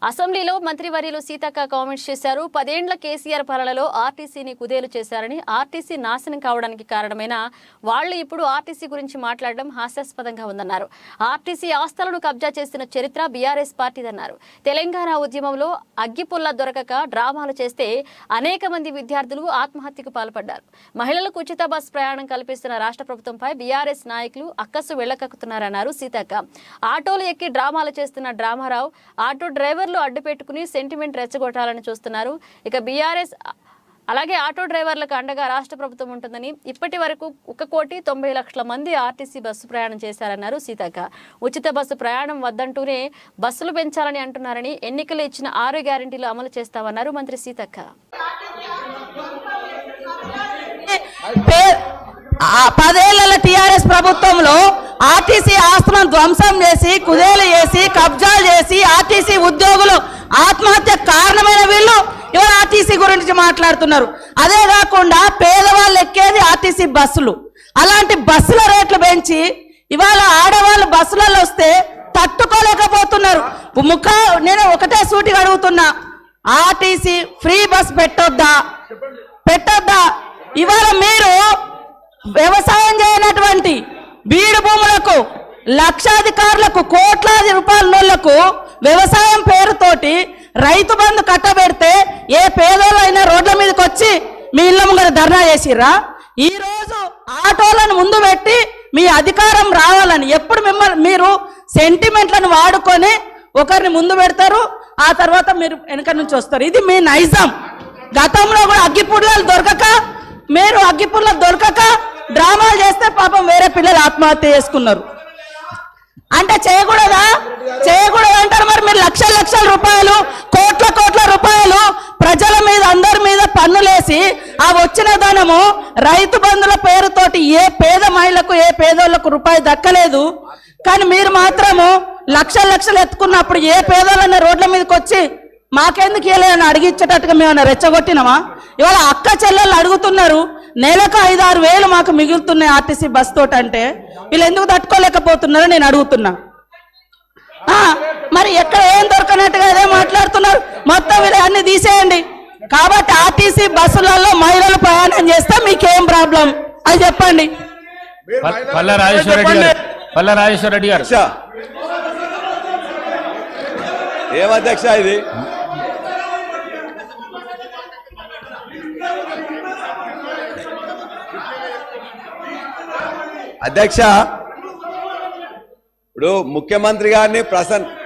అసెంబ్లీలో మంత్రివర్యులు సీతక్క కామెంట్స్ చేశారు. 10 ఏళ్ల కేసీఆర్ పాలనలో ఆర్టీసీని కుదేలు చేశారని, ఆర్టీసీ నాశనం కావడానికి కారణమైన వాళ్ళు ఇప్పుడు ఆర్టీసీ గురించి మాట్లాడడం హాస్యాస్పదంగా ఉందన్నారు. ఆర్టీసీ ఆస్తులను కబ్జా చేసిన చరిత్ర బీఆర్ఎస్ పార్టీదన్నారు. తెలంగాణ ఉద్యమంలో అగ్గిపుల్ల దొరకక డ్రామాలు చేస్తే అనేక మంది విద్యార్థులు ఆత్మహత్యకు పాల్పడ్డారు. మహిళలకు ఉచిత బస్ ప్రయాణం కల్పిస్తున్న రాష్ట్ర ప్రభుత్వంపై బీఆర్ఎస్ నాయకులు అక్కసు వెళ్లకక్కుతున్నారన్నారు సీతక్క. ఆటోలు ఎక్కి డ్రామాలు చేస్తున్న డ్రామారావు ఆటో డ్రైవర్ అడ్డు పెట్టుకుని సెంటిమెంట్ రెచ్చగొట్టాలని చూస్తున్నారు. ఇక బీఆర్ఎస్ అలాగే ఆటో డ్రైవర్లకు అండగా రాష్ట్ర ప్రభుత్వం ఉంటుందని, ఇప్పటి వరకు 1,90,00,000 మంది ఆర్టీసీ బస్సు ప్రయాణం చేశారన్నారు సీతక్క. ఉచిత బస్సు ప్రయాణం వద్దంటూనే బస్సులు పెంచాలని అంటున్నారని, ఎన్నికలు ఇచ్చిన 6 గ్యారెంటీలు అమలు చేస్తామన్నారు మంత్రి సీతక్క. 10 ఏళ్ల టీఆర్ఎస్ ప్రభుత్వంలో ఆర్టీసీ ఆస్తులను ధ్వంసం చేసి, కుదేలు చేసి, కబ్జాలు చేసి, ఆర్టీసీ ఉద్యోగులు ఆత్మహత్య కారణమైన వీళ్ళు ఇవాళ ఆర్టీసీ గురించి మాట్లాడుతున్నారు. అదే కాకుండా పేదవాళ్ళు ఎక్కేది ఆర్టీసీ బస్సులు. అలాంటి బస్సుల రేట్లు పెంచి ఇవాళ ఆడవాళ్ళు బస్సులలో వస్తే తట్టుకోలేకపోతున్నారు. నేను ఒకటే సూటిగా అడుగుతున్నా, ఆర్టీసీ ఫ్రీ బస్ పెట్టొద్దా? ఇవాళ మీరు వ్యవసాయం చేయనటువంటి బీడు భూములకు, లక్షాధికారులకు, కోట్లాది రూపాయలకు వ్యవసాయం పేరుతోటి రైతు బంధు కట్టబెడితే ఏ పేదోళ్ళైనా రోడ్ల మీదకి వచ్చి మీ ఇళ్ళ ముంగర ధర్నా చేసిర్రా? ఈ రోజు ఆటోలను ముందు పెట్టి మీ అధికారం రావాలని ఎప్పుడు మీరు సెంటిమెంట్లను వాడుకొని ఒకరిని ముందు పెడతారు, ఆ తర్వాత మీరు వెనక నుంచి వస్తారు. ఇది మీ నైజం. గతంలో కూడా అగ్గిపుల్లలు దొరకక డ్రామాలు చేస్తే పాపం వేరే పిల్లలు ఆత్మహత్య చేసుకున్నారు. అంటే చేయకూడదా అంటారు. మరి మీరు లక్షల రూపాయలు, కోట్ల రూపాయలు ప్రజల మీద, అందరి మీద పన్నులేసి ఆ వచ్చిన ధనము రైతు బంధుల పేరుతోటి ఏ పేద మహిళకు, ఏ పేదోళ్లకు రూపాయి దక్కలేదు. కానీ మీరు మాత్రము లక్షలు ఎత్తుకున్నప్పుడు ఏ పేదోళ్ళన్న రోడ్ల మీదకి వచ్చి మాకెందుకు ఇవ్వలేదని అడిగించేటట్టుగా మేమన్నా రెచ్చగొట్టినామా? ఇవాళ అక్క చెల్లెళ్ళు అడుగుతున్నారు, నెలకు 5-6 వేలు మాకు మిగులుతున్నాయి ఆర్టీసీ బస్ తోటి. అంటే వీళ్ళు ఎందుకు తట్టుకోలేకపోతున్నారో నేను అడుగుతున్నా. మరి ఎక్కడ ఏం దొరకనట్టుగా అదే మాట్లాడుతున్నారు. మొత్తం వీళ్ళు అన్ని తీసేయండి. కాబట్టి ఆర్టీసీ బస్సులలో మహిళలు ప్రయాణం చేస్తే మీకేం ప్రాబ్లం అది చెప్పండి. పల్ల రాజేశ్వర రెడ్డి గారు ఏమధ్యక్ష ఇది? అధ్యక్ష, ఇప్పుడు ముఖ్యమంత్రి గారిని